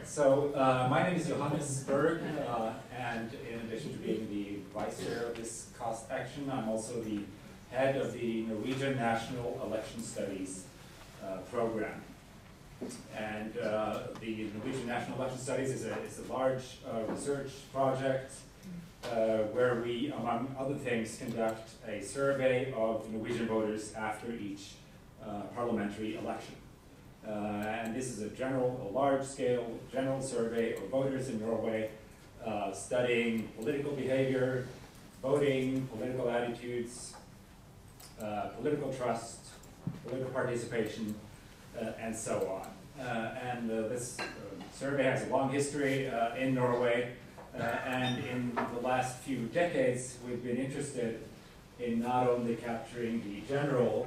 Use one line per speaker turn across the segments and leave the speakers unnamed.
So my name is Johannes Bergh, and in addition to being the vice chair of this cost action, I'm also the head of the Norwegian National Election Studies program. And the Norwegian National Election Studies is a large research project where we, among other things, conduct a survey of Norwegian voters after each parliamentary election. And this is a large-scale general survey of voters in Norway, studying political behavior, voting, political attitudes, political trust, political participation, and so on. This survey has a long history in Norway, and in the last few decades we've been interested in not only capturing the general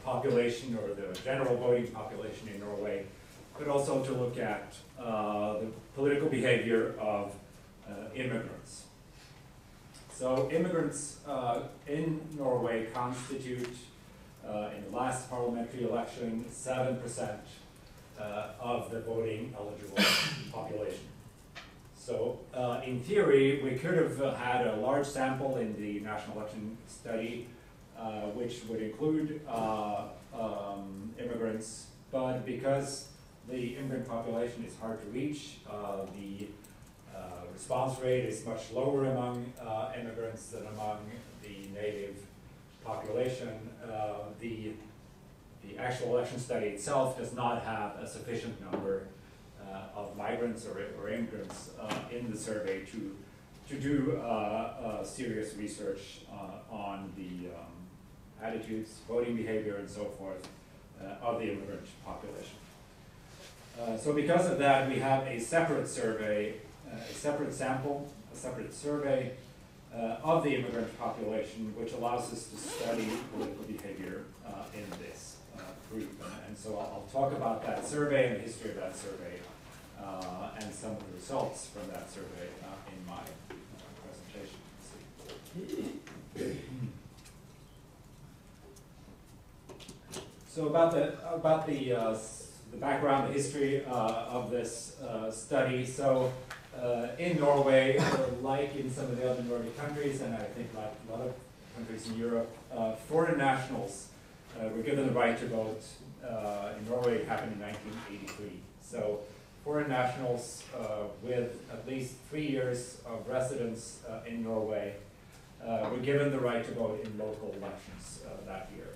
population or the general voting population in Norway, but also to look at the political behavior of immigrants. So immigrants in Norway constitute, in the last parliamentary election, 7% of the voting eligible population. So in theory, we could have had a large sample in the National Election Study, which would include immigrants, but because the immigrant population is hard to reach, the response rate is much lower among immigrants than among the native population. The actual election study itself does not have a sufficient number of migrants or immigrants in the survey to do serious research on the attitudes, voting behavior, and so forth of the immigrant population. So because of that, we have a separate survey, a separate sample, a separate survey of the immigrant population, which allows us to study political behavior in this group. And so I'll talk about that survey and the history of that survey and some of the results from that survey in my presentation. So about the background, the history of this study. So in Norway, like in some of the other Nordic countries, and I think like a lot of countries in Europe, foreign nationals were given the right to vote. In Norway, it happened in 1983. So foreign nationals with at least 3 years of residence in Norway were given the right to vote in local elections that year.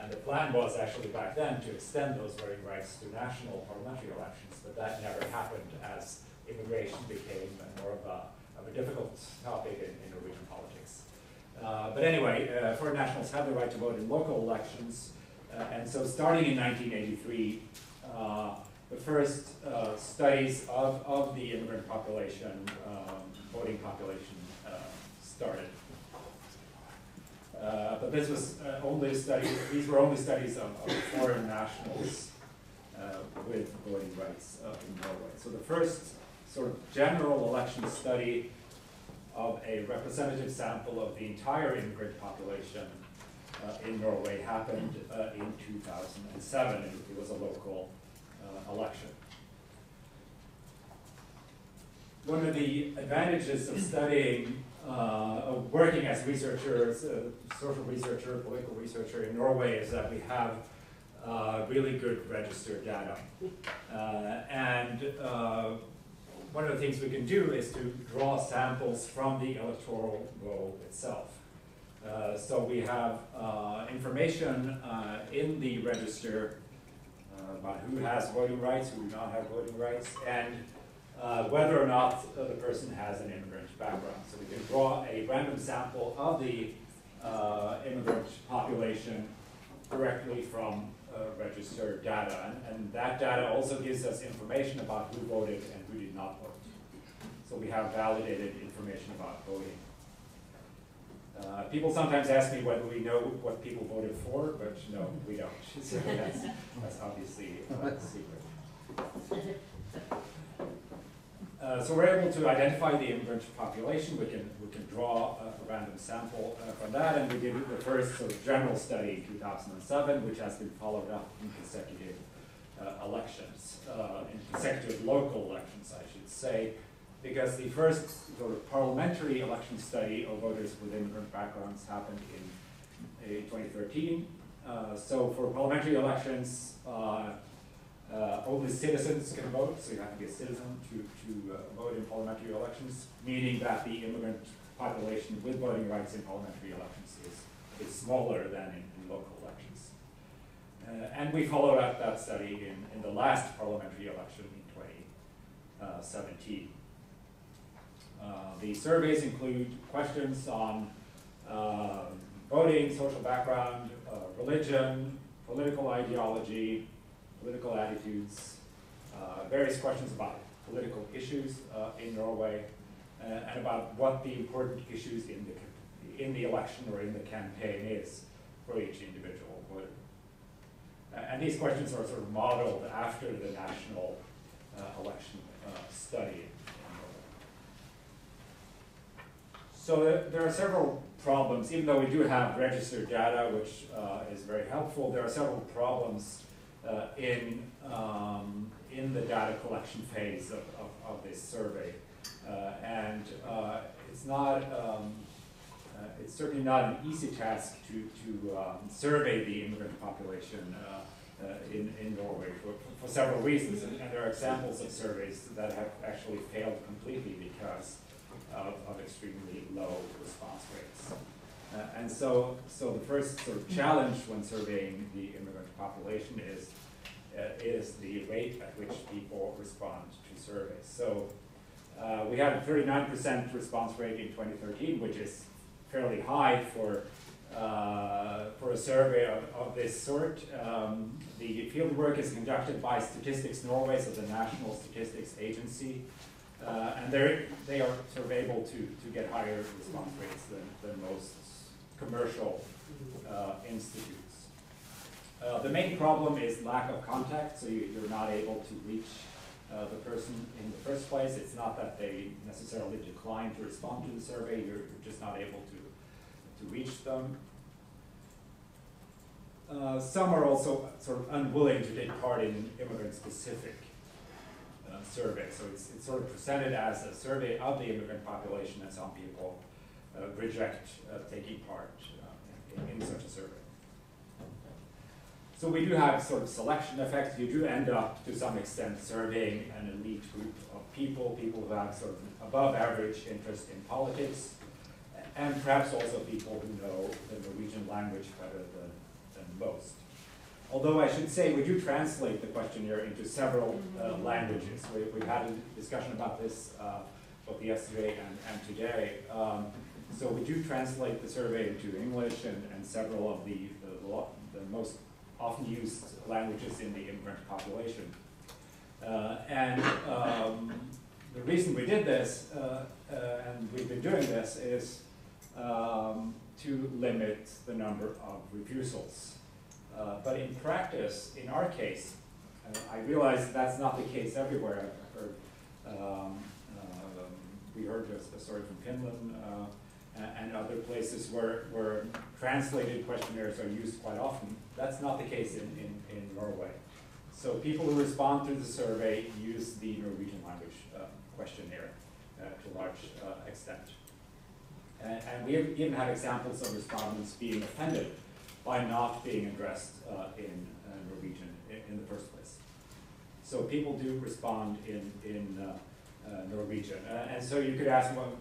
And the plan was actually back then to extend those voting rights to national parliamentary elections, but that never happened as immigration became more of a difficult topic in Norwegian politics. But anyway, foreign nationals have the right to vote in local elections, and so starting in 1983, the first studies of the immigrant population, voting population, started. But this was these were only studies of foreign nationals with voting rights in Norway. So the first sort of general election study of a representative sample of the entire immigrant population in Norway happened in 2007. It was a local election. One of the advantages of studying, of working as researchers, social researcher, political researcher in Norway is that we have really good registered data. One of the things we can do is to draw samples from the electoral roll itself. So we have information in the register about who has voting rights, who do not have voting rights, and whether or not the person has an immigrant background. So we can draw a random sample of the immigrant population directly from registered data. And that data also gives us information about who voted and who did not vote. So we have validated information about voting. People sometimes ask me whether we know what people voted for, but no, we don't. So that's obviously a secret. So we're able to identify the immigrant population. We can draw a random sample from that, and we did the first sort of general study in 2007, which has been followed up in consecutive elections, in consecutive local elections, I should say, because the first sort of parliamentary election study of voters with immigrant backgrounds happened in 2013. So for parliamentary elections, only citizens can vote, so you have to be a citizen to vote in parliamentary elections, meaning that the immigrant population with voting rights in parliamentary elections is smaller than in local elections. And we followed up that study in the last parliamentary election in 2017. The surveys include questions on voting, social background, religion, political ideology, political attitudes, various questions about political issues in Norway, and about what the important issues in the election or in the campaign is for each individual voter. And these questions are sort of modeled after the national election study. So there are several problems, even though we do have registered data, which is very helpful, there are several problems in the data collection phase of this survey. And it's certainly not an easy task to survey the immigrant population in Norway for several reasons. And there are examples of surveys that have actually failed completely because of extremely low response rates. And so the first sort of challenge when surveying the immigrant population is the rate at which people respond to surveys. So we had a 39% response rate in 2013, which is fairly high for a survey of this sort. The field work is conducted by Statistics Norway, so the National Statistics Agency, and they are sort of able to get higher response rates than most commercial institutes. The main problem is lack of contact, so you're not able to reach the person in the first place. It's not that they necessarily decline to respond to the survey, you're just not able to reach them. Some are also sort of unwilling to take part in immigrant-specific surveys, so it's sort of presented as a survey of the immigrant population, and some people reject taking part in such a survey. So we do have sort of selection effects. You do end up, to some extent, surveying an elite group of people who have sort of above average interest in politics, and perhaps also people who know the Norwegian language better than most. Although I should say we do translate the questionnaire into several languages. We've had a discussion about this both yesterday and today. So we do translate the survey into English and several of the most often used languages in the immigrant population. And the reason we did this, and we've been doing this, is to limit the number of refusals. But in practice, in our case, I realize that's not the case everywhere. We heard a story from Finland and other places where translated questionnaires are used quite often. That's not the case in Norway. So people who respond to the survey use the Norwegian language questionnaire to a large extent. And we even have examples of respondents being offended by not being addressed in Norwegian in the first place. So people do respond in Norwegian. And so you could ask, well,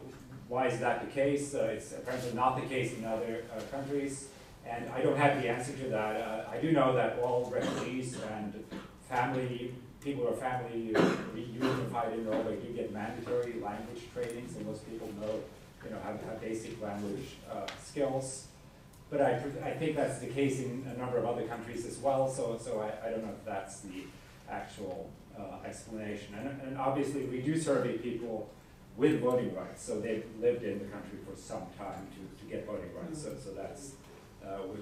why is that the case? It's apparently not the case in other countries, and I don't have the answer to that. I do know that all refugees and people who are family reunified in Norway do get mandatory language training, so most people have basic language skills. But I think that's the case in a number of other countries as well, so I don't know if that's the actual explanation. And obviously we do survey people with voting rights, so they've lived in the country for some time to get voting rights. So that's,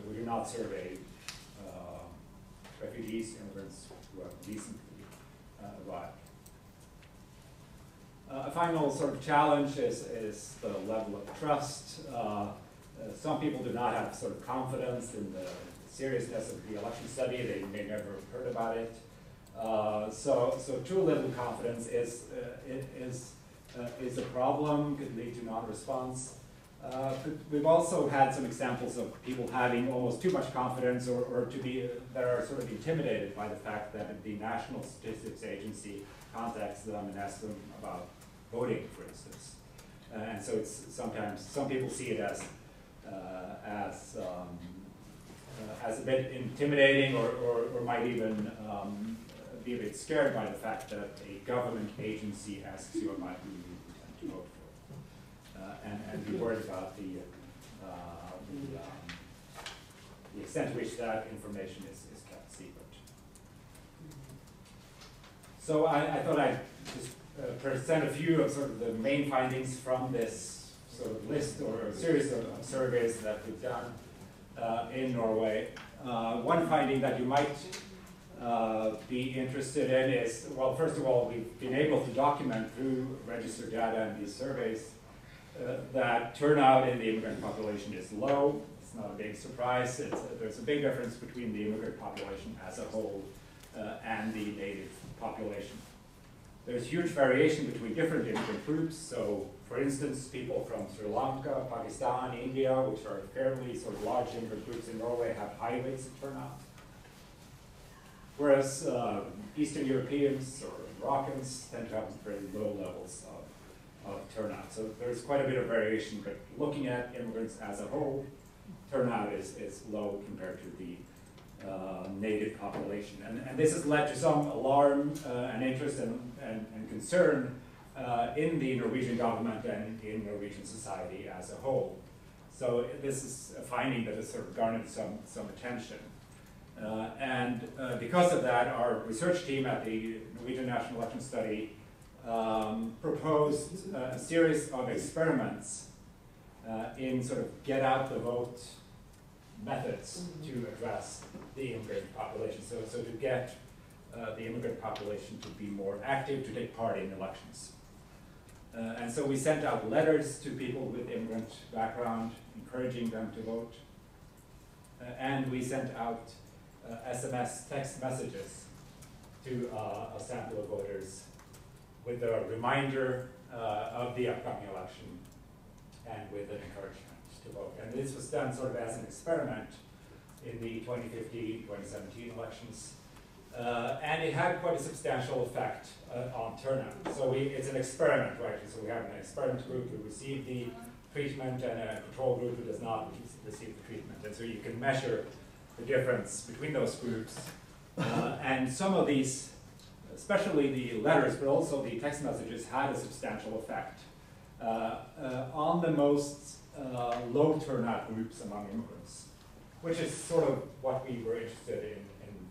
we do not survey refugees, immigrants who have recently arrived. A final sort of challenge is the level of trust. Some people do not have sort of confidence in the seriousness of the election study. They may never have heard about it. So too little confidence is a problem, could lead to non-response. But we've also had some examples of people having almost too much confidence or that are sort of intimidated by the fact that the National Statistics Agency contacts them and asks them about voting, for instance. And so it's sometimes, some people see it as a bit intimidating or might even be a bit scared by the fact that a government agency asks you about who you intend to vote for. And be worried about the extent to which that information is kept secret. So I thought I'd just present a few of sort of the main findings from this sort of list or series of surveys that we've done in Norway. One finding that you might be interested in is, well, first of all, we've been able to document through registered data and these surveys that turnout in the immigrant population is low. It's not a big surprise. There's a big difference between the immigrant population as a whole and the native population. There's huge variation between different immigrant groups. So, for instance, people from Sri Lanka, Pakistan, India, which are fairly sort of large immigrant groups in Norway, have high rates of turnout. Whereas Eastern Europeans or Moroccans tend to have very low levels of turnout. So there's quite a bit of variation, but looking at immigrants as a whole, turnout is low compared to the native population. And this has led to some alarm and interest and concern in the Norwegian government and in Norwegian society as a whole. So this is a finding that has sort of garnered some attention. Because of that, our research team at the Norwegian National Election Study proposed a series of experiments in sort of get out the vote methods to address the immigrant population. So to get the immigrant population to be more active, to take part in elections. And so we sent out letters to people with immigrant background, encouraging them to vote. And we sent out SMS text messages to a sample of voters with a reminder of the upcoming election and with an encouragement to vote. And this was done sort of as an experiment in the 2015-2017 elections. And it had quite a substantial effect on turnout. So it's an experiment, right? So we have an experiment group who received the treatment and a control group who does not receive the treatment. And so you can measure the difference between those groups. And some of these, especially the letters, but also the text messages, had a substantial effect on the most low turnout groups among immigrants, which is sort of what we were interested in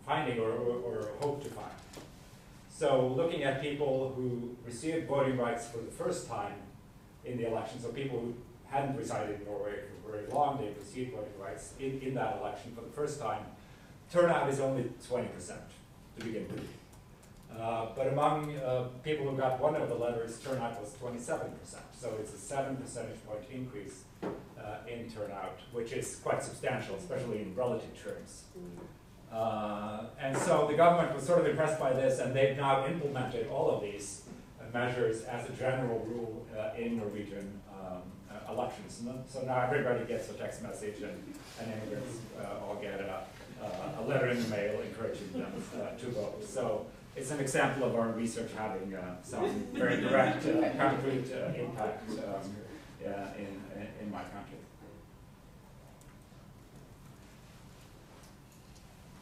finding or hope to find. So looking at people who received voting rights for the first time in the election, so people who hadn't resided in Norway for very long, they received voting rights in that election for the first time, turnout is only 20% to begin with. But among people who got one of the letters, turnout was 27%. So it's a 7 percentage point increase in turnout, which is quite substantial, especially in relative terms. And so the government was sort of impressed by this, and they've now implemented all of these measures as a general rule in Norwegian elections. So now everybody gets a text message, and immigrants all get a letter in the mail encouraging them to vote. So it's an example of our research having some very direct, concrete impact in my country.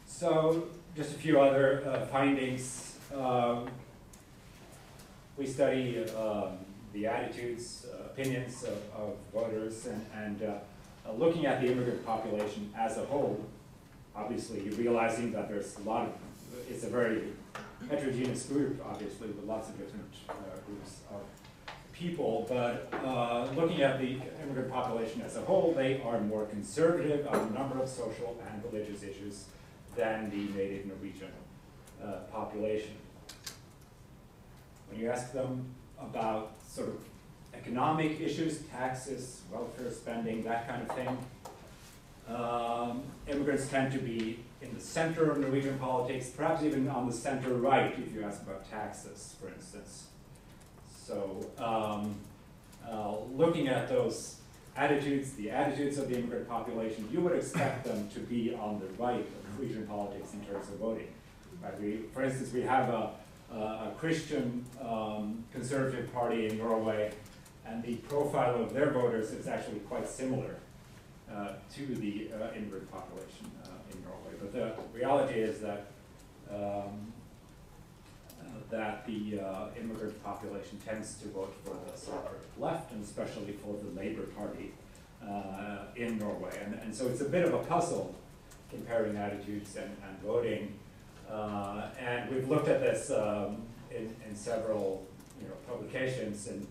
So just a few other findings. We study the attitudes, opinions of voters, and looking at the immigrant population as a whole. Obviously, you're realizing that there's a lot of, it's a very heterogeneous group, obviously, with lots of different groups of people, but looking at the immigrant population as a whole, they are more conservative on a number of social and religious issues than the native Norwegian population. When you ask them about sort of economic issues, taxes, welfare spending, that kind of thing, immigrants tend to be in the center of Norwegian politics, perhaps even on the center right if you ask about taxes, for instance. So looking at those attitudes, the attitudes of the immigrant population, you would expect them to be on the right of Norwegian politics in terms of voting. Right? For instance, we have a Christian conservative party in Norway, and the profile of their voters is actually quite similar to the immigrant population in Norway. But the reality is that the immigrant population tends to vote for the center left, and especially for the Labour Party in Norway. And so it's a bit of a puzzle comparing attitudes and voting. And we've looked at this in several publications, and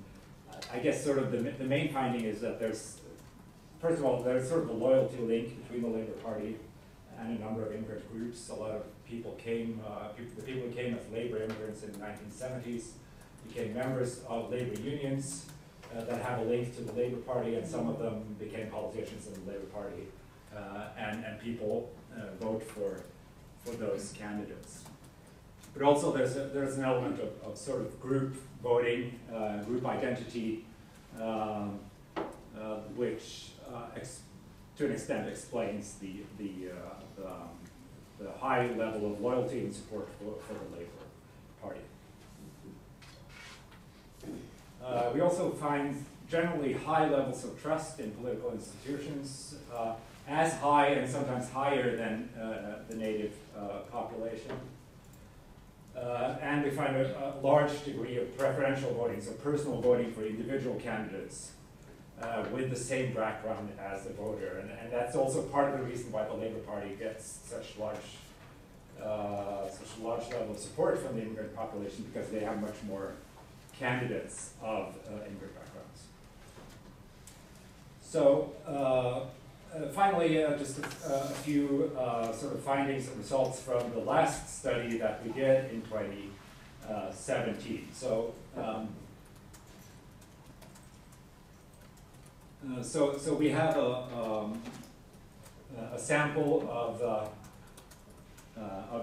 I guess sort of the main finding is that first of all, there's sort of a loyalty link between the Labour Party and a number of immigrant groups. A lot of people came, the people who came as Labour immigrants in the 1970s became members of Labour unions that have a link to the Labour Party, and some of them became politicians in the Labour Party, and people vote for those candidates. But also there's an element of sort of group voting, group identity, which to an extent explains the high level of loyalty and support for the Labour Party. We also find generally high levels of trust in political institutions, as high and sometimes higher than the native population. And we find a large degree of preferential voting, so personal voting for individual candidates with the same background as the voter. And that's also part of the reason why the Labour Party gets such large level of support from the immigrant population, because they have much more candidates of immigrant backgrounds. So finally, just a few sort of findings and results from the last study that we did in 2017. So, so we have a sample of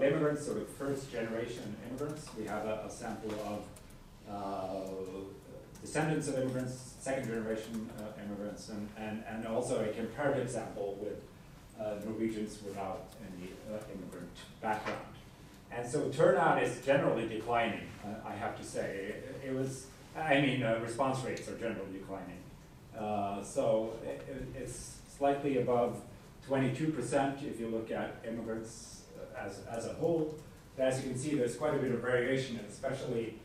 immigrants, sort of first-generation immigrants. We have a sample of descendants of immigrants, second-generation immigrants, and also a comparative sample with Norwegians without any immigrant background. And so turnout is generally declining, I have to say. Response rates are generally declining. So it's slightly above 22% if you look at immigrants as a whole. But as you can see, there's quite a bit of variation, especially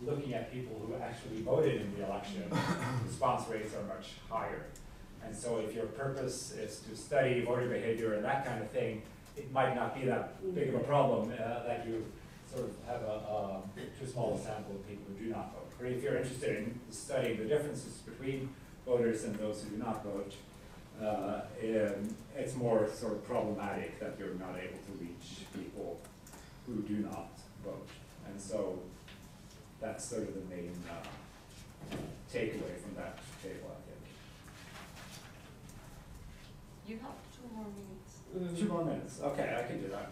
looking at people who actually voted in the election. Response rates are much higher. And so if your purpose is to study voter behavior and that kind of thing, it might not be that big of a problem that you sort of have a too small a sample of people who do not vote. Or if you're interested in studying the differences between voters and those who do not vote, it's more sort of problematic that you're not able to reach people who do not vote. And so that's sort of the main takeaway from that table, I think.
You have 2 more minutes.
2 more minutes. Okay, I can do that.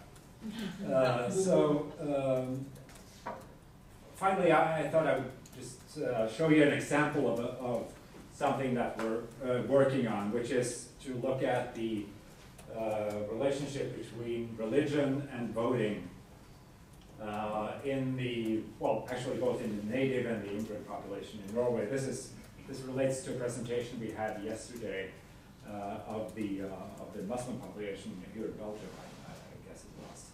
Finally, I thought I would just show you an example of something that we're working on, which is to look at the relationship between religion and voting actually both in the native and the immigrant population in Norway. This relates to a presentation we had yesterday of the Muslim population here in Belgium, I guess it was.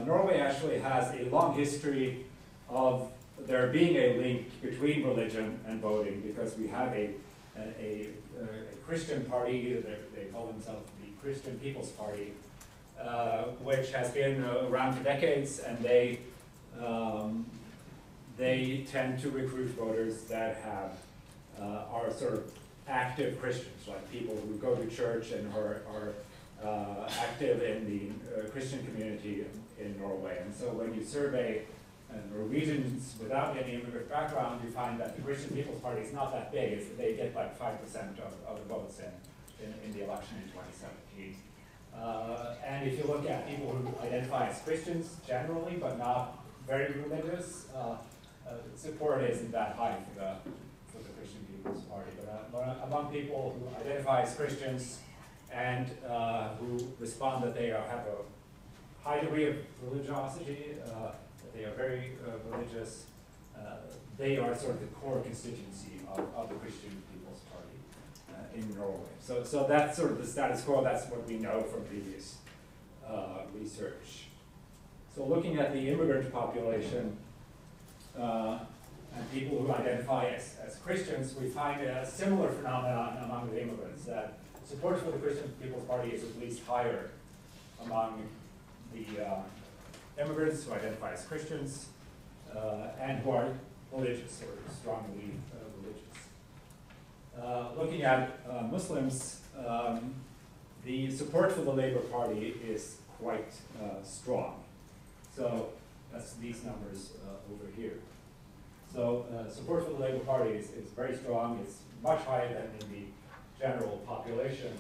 Norway actually has a long history of there being a link between religion and voting, because we have a Christian party, they call themselves the Christian People's Party, which has been around for decades, and they tend to recruit voters that are sort of active Christians, like people who go to church and are active in the Christian community in Norway. And so when you survey Norwegians without any immigrant background, you find that the Christian People's Party is not that big. They get like 5% of the votes in the election in 2017. And if you look at people who identify as Christians generally, but not very religious, support isn't that high for the Christian People's Party. But among people who identify as Christians and who respond that they have a high degree of religiosity, that they are very religious, they are sort of the core constituency of the Christian People's Party in Norway. So that's sort of the status quo. That's what we know from previous research. So looking at the immigrant population and people who identify as Christians, we find a similar phenomenon among the immigrants, that support for the Christian People's Party is at least higher among the immigrants who identify as Christians and who are religious or strongly religious. Looking at Muslims, the support for the Labour Party is quite strong. So that's these numbers over here. So support for the Labour Party is very strong. It's much higher than in the general population.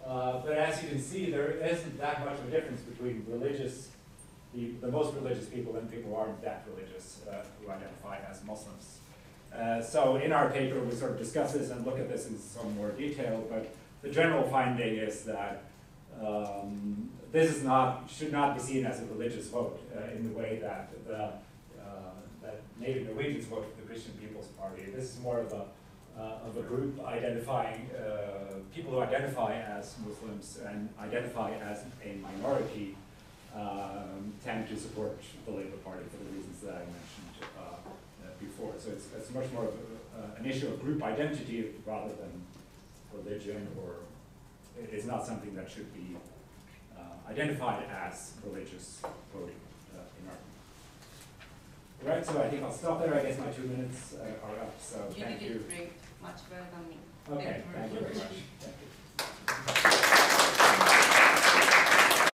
But as you can see, there isn't that much of a difference between religious, the most religious people and people who aren't that religious, who identify as Muslims. So in our paper, we sort of discuss this and look at this in some more detail, but the general finding is that this is should not be seen as a religious vote in the way that that native Norwegians vote for the Christian People's Party. This is more of a group identifying, people who identify as Muslims and identify as a minority tend to support the Labour Party for the reasons that I mentioned before. So it's much more of an issue of group identity rather than religion, or it's not something that should be identified as religious voting in our country. Right, so I think I'll stop there. I guess my 2 minutes are up, so thank you.
You did it great, much better than me.
Okay, thank you very much. Thank you.